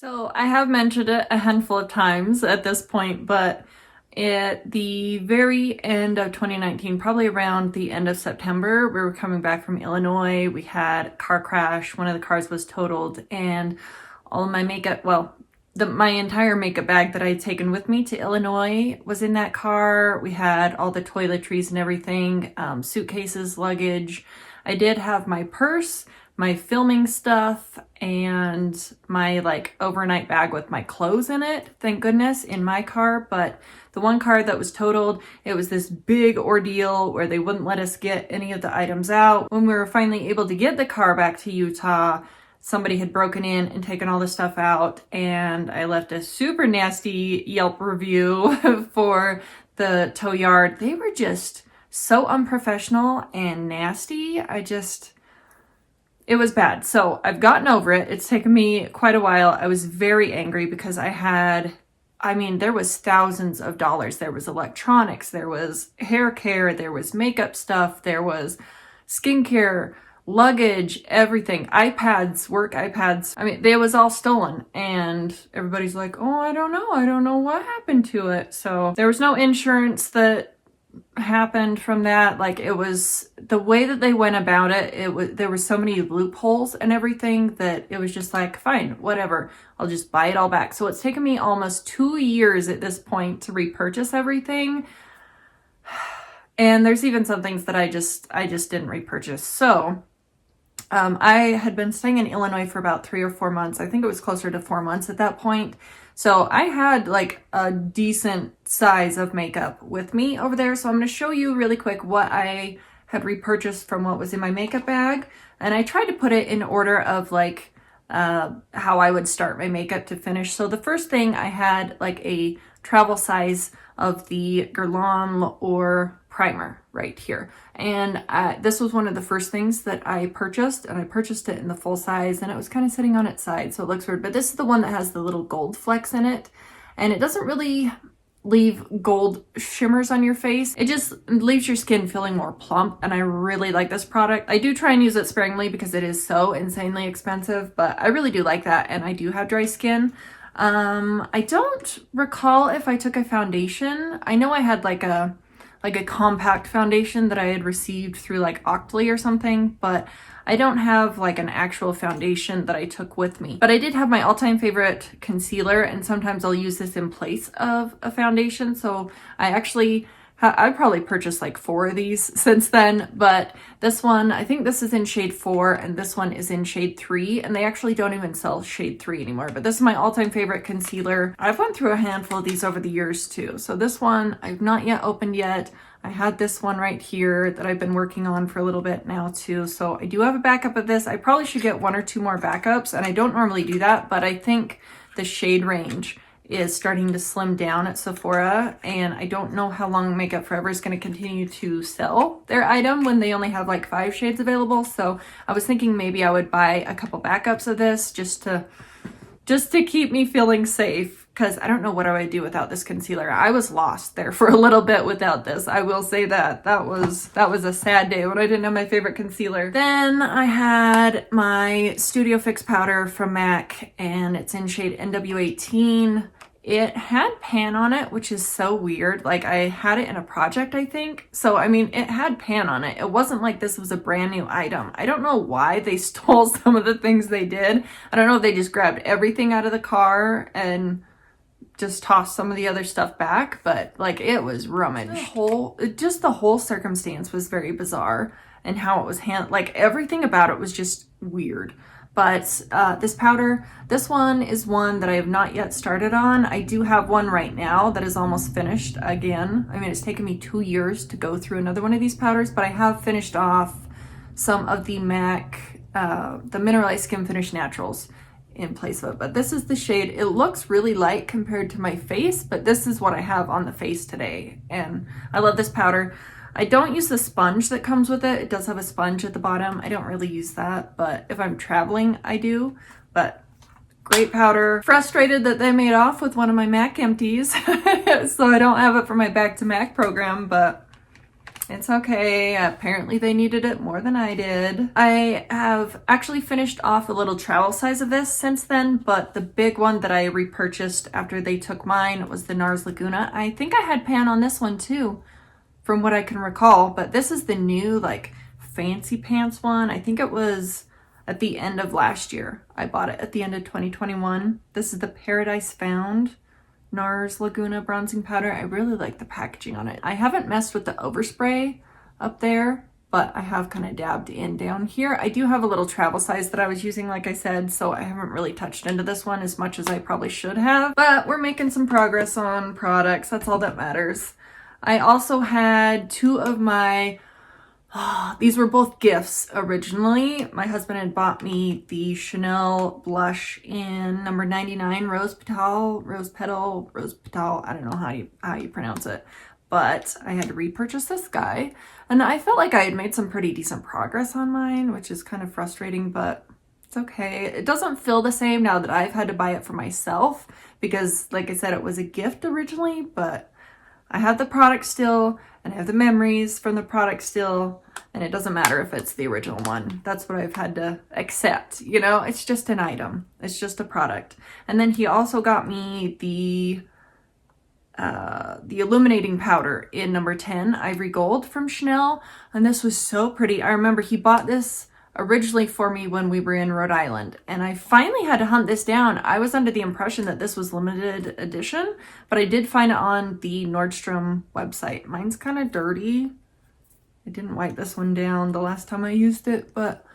So I have mentioned it a handful of times at this point, but at the very end of 2019, probably around the end of September, we were coming back from Illinois. We had a car crash. One of the cars was totaled, and all of my makeup, well, my entire makeup bag that I had taken with me to Illinois was in that car. We had all the toiletries and everything, suitcases, luggage. I did have my purse, my filming stuff, and my like overnight bag with my clothes in it, thank goodness, in my car. But the one car that was totaled, it was this big ordeal where they wouldn't let us get any of the items out. When we were finally able to get the car back to Utah, somebody had broken in and taken all the stuff out, and I left a super nasty Yelp review for the tow yard. They were just so unprofessional and nasty. It was bad. So I've gotten over it. It's taken me quite a while. I was very angry because there was thousands of dollars. There was electronics, there was hair care, there was makeup stuff, there was skincare, luggage, everything, iPads, work iPads. They was all stolen, and everybody's like, oh, I don't know what happened to it. So there was no insurance that happened from that. Like, it was the way that they went about it, there were so many loopholes and everything that it was just like, fine, whatever, I'll just buy it all back. So it's taken me almost 2 years at this point to repurchase everything. And there's even some things that I just didn't repurchase. So I had been staying in Illinois for about 3 or 4 months. I think it was closer to 4 months at that point. So I had like a decent size of makeup with me over there. So I'm going to show you really quick what I had repurchased from what was in my makeup bag. And I tried to put it in order of like how I would start my makeup to finish. So the first thing, I had like a travel size of the Guerlain or primer right here. And this was one of the first things that I purchased, and I purchased it in the full size, and it was kind of sitting on its side, so it looks weird. But this is the one that has the little gold flecks in it, and it doesn't really leave gold shimmers on your face. It just leaves your skin feeling more plump, and I really like this product. I do try and use it sparingly because it is so insanely expensive, but I really do like that, and I do have dry skin. I don't recall if I took a foundation. I know I had like a compact foundation that I had received through like Octoly or something, but I don't have like an actual foundation that I took with me. But I did have my all-time favorite concealer, and sometimes I'll use this in place of a foundation. So I probably purchased like 4 of these since then, but this one, I think this is in shade 4 and this one is in shade 3, and they actually don't even sell shade 3 anymore. But this is my all-time favorite concealer. I've went through a handful of these over the years too. So this one I've not yet opened yet. I had this one right here that I've been working on for a little bit now too. So I do have a backup of this. I probably should get 1 or 2 more backups, and I don't normally do that, but I think the shade range is starting to slim down at Sephora, and I don't know how long Makeup Forever is going to continue to sell their item when they only have like 5 shades available. So I was thinking maybe I would buy a couple backups of this just to keep me feeling safe, because I don't know what I would do without this concealer. I was lost there for a little bit without this. I will say that was a sad day when I didn't have my favorite concealer. Then I had my Studio Fix powder from MAC, and it's in shade NW18. It had pan on it, which is so weird. Like, I had it in a project, I think. So, it had pan on it. It wasn't like this was a brand new item. I don't know why they stole some of the things they did. I don't know if they just grabbed everything out of the car and just tossed some of the other stuff back, but like, it was rummaged. The whole circumstance was very bizarre, and how it was like, everything about it was just weird. But this powder, this one is one that I have not yet started on. I do have one right now that is almost finished again. It's taken me 2 years to go through another one of these powders, but I have finished off some of the MAC, the Mineralized Skin Finish Naturals in place of it. But this is the shade. It looks really light compared to my face, but this is what I have on the face today, and I love this powder. I don't use the sponge that comes with it. It does have a sponge at the bottom. I don't really use that, but if I'm traveling, I do. But great powder. Frustrated that they made off with one of my MAC empties, so I don't have it for my Back to MAC program, but It's okay. Apparently they needed it more than I did. I have actually finished off a little travel size of this since then, but the big one that I repurchased after they took mine was the NARS Laguna. I think I had pan on this one too, from what I can recall, but this is the new like fancy pants one. I think it was at the end of last year. I bought it at the end of 2021. This is the Paradise Found NARS Laguna bronzing powder. I really like the packaging on it. I haven't messed with the overspray up there, but I have kind of dabbed in down here. I do have a little travel size that I was using, like I said, so I haven't really touched into this one as much as I probably should have, but we're making some progress on products. That's all that matters. I also had two of my these were both gifts originally. My husband had bought me the Chanel blush in number 99, Rose Petal. I don't know how you pronounce it, but I had to repurchase this guy. And I felt like I had made some pretty decent progress on mine, which is kind of frustrating, but it's okay. It doesn't feel the same now that I've had to buy it for myself because, like I said, it was a gift originally, but I have the product still, and I have the memories from the product still, and it doesn't matter if it's the original one. That's what I've had to accept, you know? It's just an item. It's just a product. And then he also got me the illuminating powder in number 10, Ivory Gold from Chanel, and this was so pretty. I remember he bought this originally for me when we were in Rhode Island, and I finally had to hunt this down. I was under the impression that this was limited edition, but I did find it on the Nordstrom website. Mine's kind of dirty. I didn't wipe this one down the last time I used it, but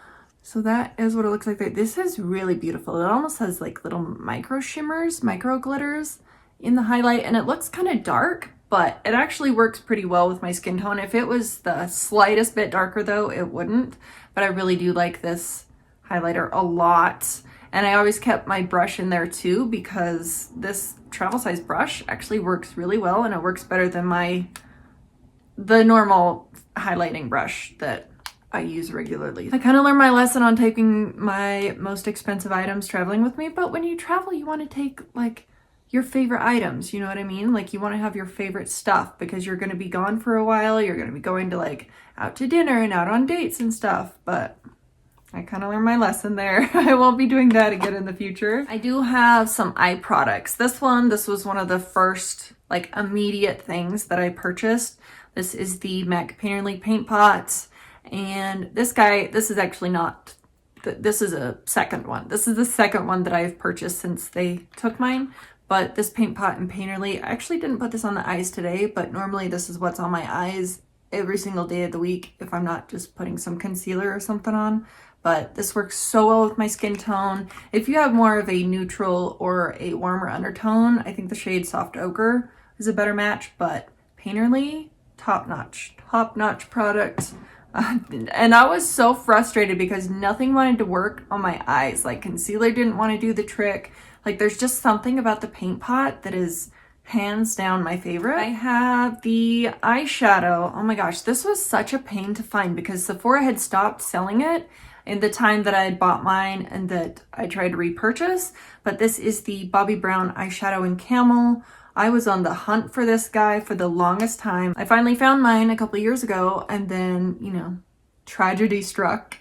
so that is what it looks like. This is really beautiful. It almost has like little micro shimmers, micro glitters in the highlight, and it looks kind of dark, but it actually works pretty well with my skin tone. If it was the slightest bit darker though, it wouldn't. But I really do like this highlighter a lot. And I always kept my brush in there too because this travel size brush actually works really well, and it works better than the normal highlighting brush that I use regularly. I kind of learned my lesson on taking my most expensive items traveling with me, but when you travel, you want to take like your favorite items, you know what I mean? Like you want to have your favorite stuff because you're going to be gone for a while. You're going to be going to like out to dinner and out on dates and stuff, but I kind of learned my lesson there. I won't be doing that again in the future. I do have some eye products. This was one of the first like immediate things that I purchased. This is the MAC Painterly Paint Pot, and this is actually not, this is a second one. This is the second one that I've purchased since they took mine. But this paint pot in Painterly, I actually didn't put this on the eyes today, but normally this is what's on my eyes every single day of the week if I'm not just putting some concealer or something on. But this works so well with my skin tone. If you have more of a neutral or a warmer undertone, I think the shade Soft Ochre is a better match, but Painterly, top-notch product. And I was so frustrated because nothing wanted to work on my eyes. Like concealer didn't want to do the trick. Like there's just something about the paint pot that is hands down my favorite. I have the eyeshadow. Oh my gosh, this was such a pain to find because Sephora had stopped selling it in the time that I had bought mine and that I tried to repurchase. But this is the Bobbi Brown eyeshadow in Camel. I was on the hunt for this guy for the longest time. I finally found mine a couple years ago, and then, you know, tragedy struck.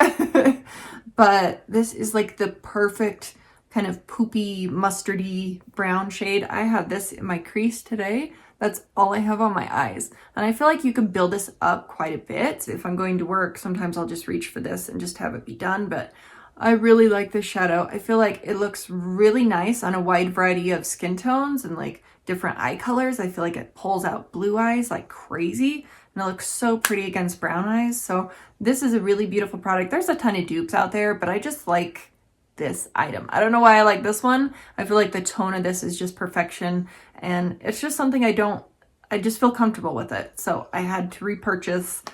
But this is like the perfect kind of poopy, mustardy brown shade. I have this in my crease today. That's all I have on my eyes. And I feel like you can build this up quite a bit. If I'm going to work, sometimes I'll just reach for this and just have it be done. But I really like this shadow. I feel like it looks really nice on a wide variety of skin tones and like different eye colors. I feel like it pulls out blue eyes like crazy, and it looks so pretty against brown eyes. So this is a really beautiful product. There's a ton of dupes out there, but I just like this item. I don't know why I like this one. I feel like the tone of this is just perfection, and it's just something I just feel comfortable with it. So I had to repurchase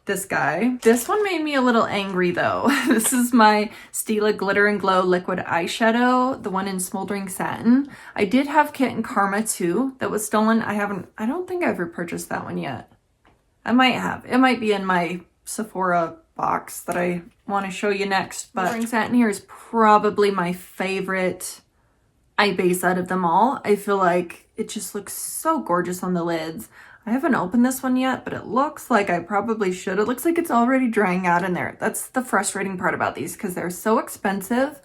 this guy. This one made me a little angry though. This is my Stila Glitter and Glow Liquid Eyeshadow, the one in Smoldering Satin. I did have Kitten Karma too that was stolen. I don't think I've repurchased that one yet. I might have. It might be in my Sephora box that I want to show you next, but Smoldering Satin here is probably my favorite eye base out of them all. I feel like it just looks so gorgeous on the lids. I haven't opened this one yet, but it looks like I probably should. It looks like it's already drying out in there. That's the frustrating part about these because they're so expensive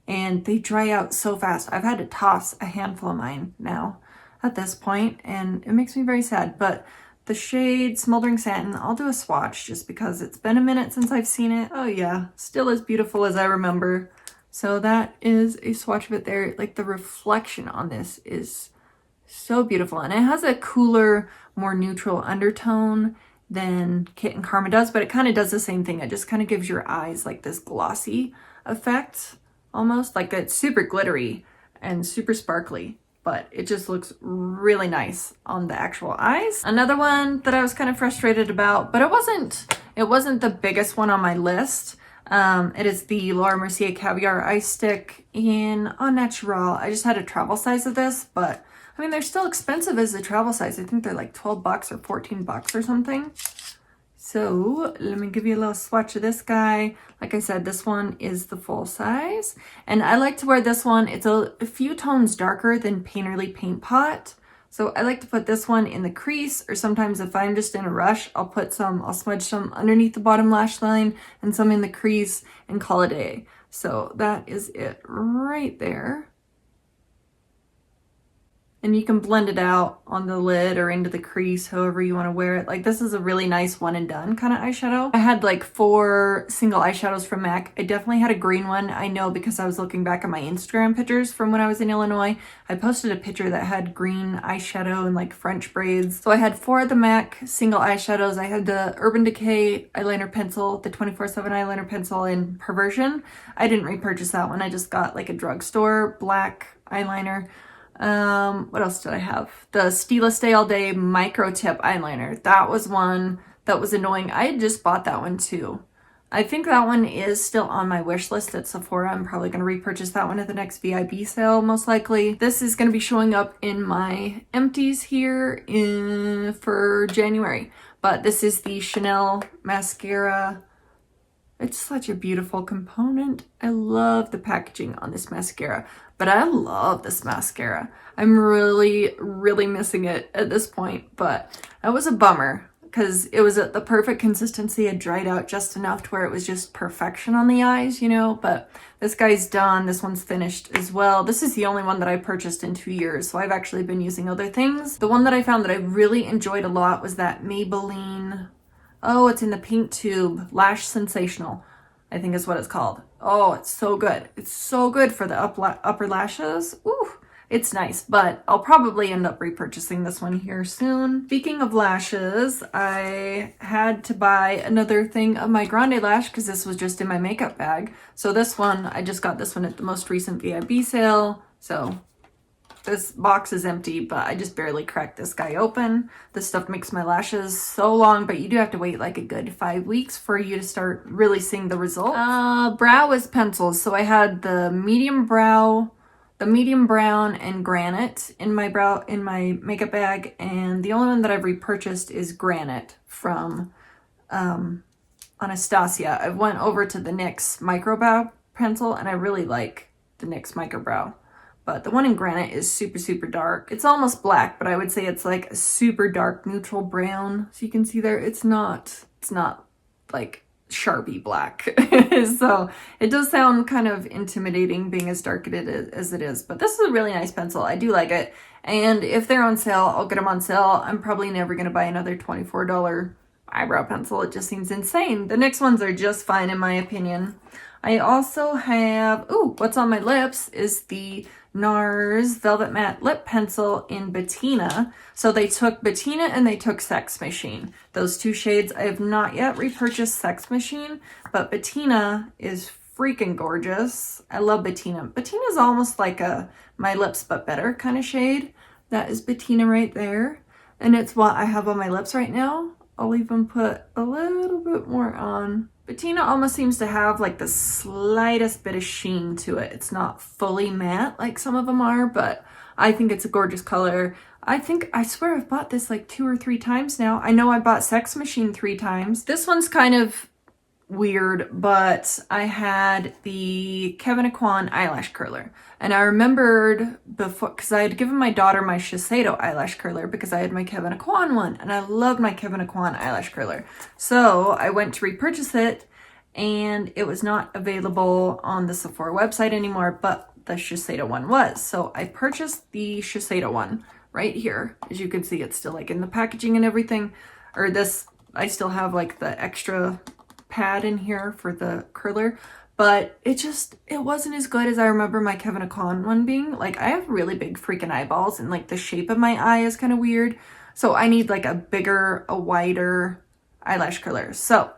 and they dry out so fast. I've had to toss a handful of mine now at this point, and it makes me very sad. But the shade Smoldering Satin, I'll do a swatch just because it's been a minute since I've seen it. Oh yeah, still as beautiful as I remember. So that is a swatch of it there. Like the reflection on this is so beautiful, and it has a cooler, more neutral undertone than Kit and Karma does, but it kind of does the same thing. It just kind of gives your eyes like this glossy effect, almost like it's super glittery and super sparkly, but it just looks really nice on the actual eyes. Another one that I was kind of frustrated about, but it wasn't the biggest one on my list. It is the Laura Mercier Caviar Eye Stick in Au Naturel. I just had a travel size of this, but I mean, they're still expensive as a travel size. I think they're like 12 bucks or 14 bucks or something. So let me give you a little swatch of this guy. Like I said, this one is the full size. And I like to wear this one. It's a few tones darker than Painterly Paint Pot. So I like to put this one in the crease, or sometimes if I'm just in a rush, I'll smudge some underneath the bottom lash line and some in the crease and call it a day. So that is it right there. And you can blend it out on the lid or into the crease, however you want to wear it. Like, this is a really nice one and done kind of eyeshadow. I had like 4 single eyeshadows from MAC. I definitely had a green one. I know because I was looking back at my Instagram pictures from when I was in Illinois. I posted a picture that had green eyeshadow and like French braids. So I had 4 of the MAC single eyeshadows. I had the Urban Decay eyeliner pencil, the 24/7 eyeliner pencil in Perversion. I didn't repurchase that one. I just got like a drugstore black eyeliner. What else did I have? The Stila Stay All Day micro tip eyeliner. That was one that was annoying. I had just bought that one too. I think that one is still on my wish list at Sephora. I'm probably going to repurchase that one at the next VIB sale, most likely. This is going to be showing up in my empties here for January. But this is the Chanel mascara. It's such a beautiful component. I love the packaging on this mascara, but I love this mascara. I'm really, really missing it at this point, but that was a bummer because it was at the perfect consistency. It dried out just enough to where it was just perfection on the eyes, you know, but this guy's done. This one's finished as well. This is the only one that I purchased in 2 years, so I've actually been using other things. The one that I found that I really enjoyed a lot was that Maybelline, oh, it's in the pink tube, Lash Sensational, I think is what it's called. Oh, it's so good. It's so good for the upper lashes. Ooh, it's nice, but I'll probably end up repurchasing this one here soon. Speaking of lashes, I had to buy another thing of my Grande Lash because this was just in my makeup bag. So this one, I just got this one at the most recent VIB sale. So this box is empty, but I just barely cracked this guy open. This stuff makes my lashes so long, but you do have to wait like a good 5 weeks for you to start really seeing the result. Brow is pencils. So I had the medium brown and granite in my makeup bag, and the only one that I've repurchased is granite from Anastasia. I went over to the NYX micro brow pencil, and I really like the NYX micro brow. But the one in granite is super, super dark. It's almost black, but I would say it's like a super dark neutral brown. So you can see there, it's not like Sharpie black. So it does sound kind of intimidating being as dark as it is. But this is a really nice pencil. I do like it. And if they're on sale, I'll get them on sale. I'm probably never going to buy another $24 eyebrow pencil. It just seems insane. The next ones are just fine in my opinion. I also have, what's on my lips is the NARS Velvet Matte Lip Pencil in Bettina. So they took Bettina and they took Sex Machine. Those 2 shades. I have not yet repurchased Sex Machine, but Bettina is freaking gorgeous. I love Bettina. Bettina is almost like a My Lips But Better kind of shade. That is Bettina right there. And it's what I have on my lips right now. I'll even put a little bit more on. Bettina almost seems to have like the slightest bit of sheen to it. It's not fully matte like some of them are, but I think it's a gorgeous color. I swear I've bought this like 2 or 3 times now. I know I bought Sex Machine 3 times. This one's kind of weird, but I had the Kevyn Aucoin eyelash curler. And I remembered before, because I had given my daughter my Shiseido eyelash curler because I had my Kevyn Aucoin one, and I loved my Kevyn Aucoin eyelash curler. So I went to repurchase it, and it was not available on the Sephora website anymore, but the Shiseido one was. So I purchased the Shiseido one right here. As you can see, it's still like in the packaging and everything. Or this, I still have like the extra pad in here for the curler, but it wasn't as good as I remember my Kevyn Aucoin one being. Like, I have really big freaking eyeballs, and like the shape of my eye is kind of weird, so I need like a wider eyelash curler. So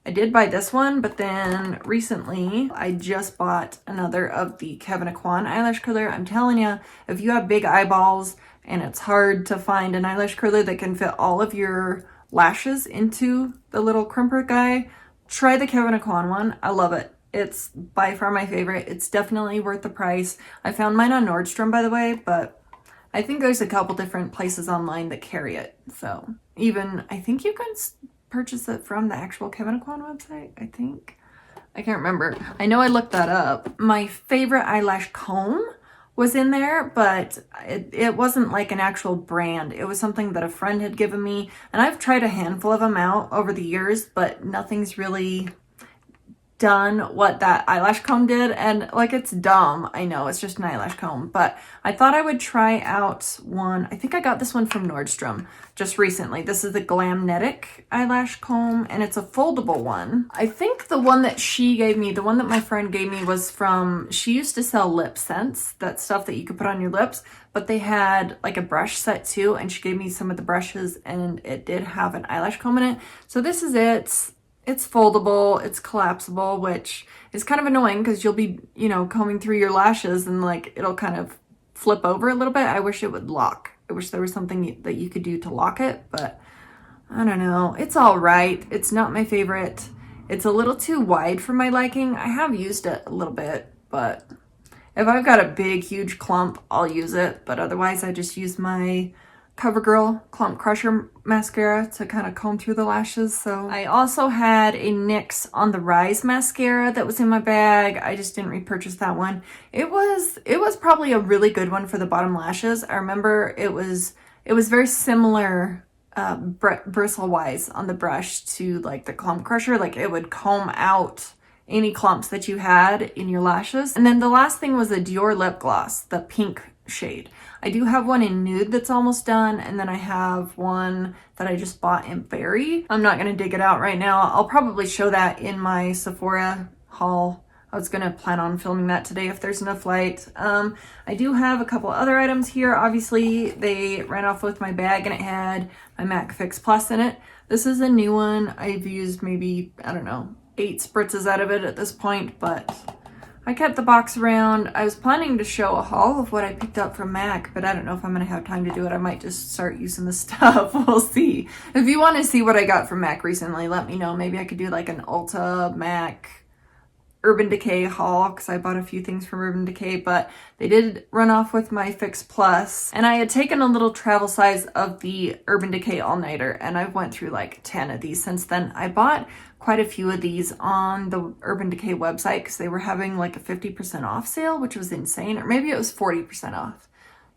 I did buy this one, but then recently I just bought another of the Kevyn Aucoin eyelash curler. I'm telling you, if you have big eyeballs and it's hard to find an eyelash curler that can fit all of your lashes into the little crimper guy, try the Kevyn Aucoin one. I love it. It's by far my favorite. It's definitely worth the price. I found mine on Nordstrom, by the way, but I think there's a couple different places online that carry it. So even, I think you can purchase it from the actual Kevyn Aucoin website, I think. I can't remember. I know I looked that up. My favorite eyelash comb was in there, but it wasn't like an actual brand. It was something that a friend had given me, and I've tried a handful of them out over the years, but nothing's really done what that eyelash comb did. And like, it's dumb, I know, it's just an eyelash comb, but I thought I would try out one. I think I got this one from Nordstrom just recently. This is the Glamnetic eyelash comb, and it's a foldable one. I think the one that she gave me, the one that my friend gave me, was from, she used to sell lip scents, that stuff that you could put on your lips, but they had like a brush set too, and she gave me some of the brushes, and it did have an eyelash comb in it. So this is it. It's foldable, it's collapsible, which is kind of annoying because you'll be, you know, combing through your lashes and like it'll kind of flip over a little bit. I wish it would lock. I wish there was something that you could do to lock it, but I don't know. It's all right. It's not my favorite. It's a little too wide for my liking. I have used it a little bit, but if I've got a big, huge clump, I'll use it. But otherwise, I just use my CoverGirl Clump Crusher mascara to kind of comb through the lashes. So I also had a NYX On the Rise mascara that was in my bag. I just didn't repurchase that one. It was probably a really good one for the bottom lashes. I remember it was very similar bristle wise on the brush to like the Clump Crusher. Like, it would comb out any clumps that you had in your lashes. And then the last thing was a Dior lip gloss, the pink shade. I do have one in nude that's almost done, and then I have one that I just bought in berry. I'm not going to dig it out right now. I'll probably show that in my Sephora haul. I was going to plan on filming that today if there's enough light. I do have a couple other items here. Obviously, they ran off with my bag, and it had my MAC Fix Plus in it. This is a new one. I've used maybe, I don't know, 8 spritzes out of it at this point, but I kept the box around. I was planning to show a haul of what I picked up from MAC, but I don't know if I'm going to have time to do it. I might just start using the stuff. We'll see. If you want to see what I got from MAC recently, let me know. Maybe I could do like an Ulta, MAC, Urban Decay haul, because I bought a few things from Urban Decay, but they did run off with my Fix Plus. And I had taken a little travel size of the Urban Decay All-Nighter, and I've went through like 10 of these since then. I bought quite a few of these on the Urban Decay website because they were having like a 50% off sale, which was insane. Or maybe it was 40% off.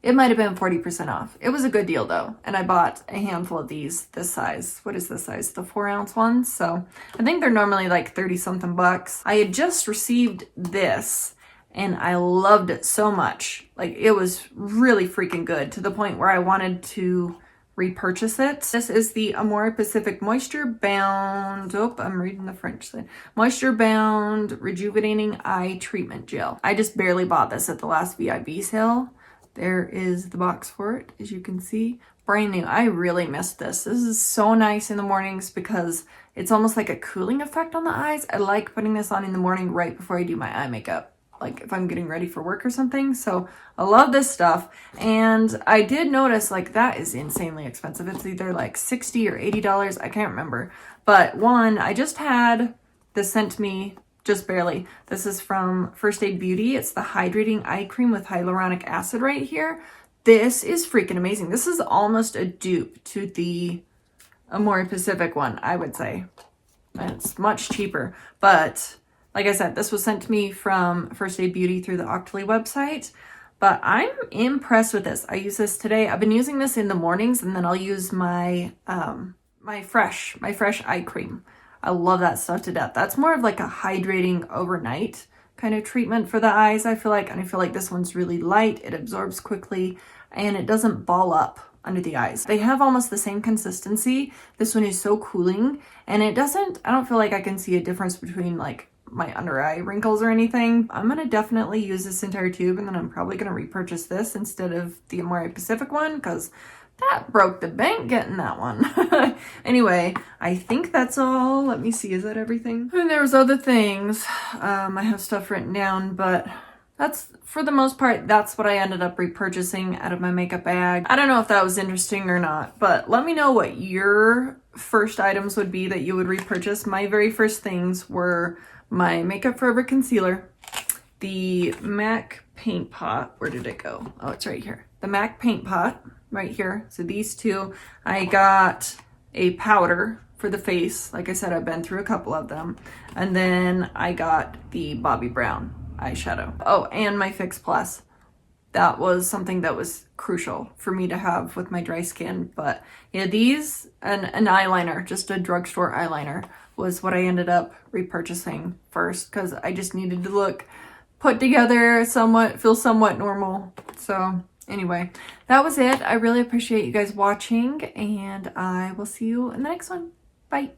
It might have been 40% off. It was a good deal though. And I bought a handful of these this size. What is this size? The 4-ounce ones. So I think they're normally like 30 something bucks. I had just received this and I loved it so much. Like, it was really freaking good to the point where I wanted to repurchase it. This is the Amore Pacific Moisture Bound, I'm reading the French side. Moisture Bound Rejuvenating Eye Treatment Gel. I just barely bought this at the last VIB sale. There is the box for it, as you can see. Brand new. I really missed this. This is so nice in the mornings because it's almost like a cooling effect on the eyes. I like putting this on in the morning right before I do my eye makeup, like if I'm getting ready for work or something. So I love this stuff. And I did notice, like, that is insanely expensive. It's either like $60 or $80. I can't remember. But one, I just had this sent to me just barely. This is from First Aid Beauty. It's the Hydrating Eye Cream with Hyaluronic Acid right here. This is freaking amazing. This is almost a dupe to the Amore Pacific one, I would say. and it's much cheaper. But like I said, this was sent to me from First Aid Beauty through the Octoly website. But I'm impressed with this. I use this today. I've been using this in the mornings, and then I'll use my my fresh eye cream. I love that stuff to death. That's more of like a hydrating overnight kind of treatment for the eyes, I feel like. And I feel like this one's really light. It absorbs quickly, and it doesn't ball up under the eyes. They have almost the same consistency. This one is so cooling, and I don't feel like I can see a difference between like my under eye wrinkles or anything. I'm gonna definitely use this entire tube, and then I'm probably gonna repurchase this instead of the Amore Pacific one, because that broke the bank getting that one. Anyway, I think that's all. Let me see, is that everything? And there was other things. I have stuff written down, but that's, for the most part, that's what I ended up repurchasing out of my makeup bag. I don't know if that was interesting or not, but let me know what your first items would be that you would repurchase. My very first things were my Makeup Forever concealer, the MAC paint pot. Where did it go? Oh, it's right here. The MAC paint pot right here. So these two. I got a powder for the face. Like I said, I've been through a couple of them. And then I got the Bobbi Brown eyeshadow. Oh, and my Fix Plus. That was something that was crucial for me to have with my dry skin. But yeah, these, an eyeliner, just a drugstore eyeliner, was what I ended up repurchasing first, because I just needed to look put together, feel somewhat normal. So anyway, that was it. I really appreciate you guys watching, and I will see you in the next one. Bye.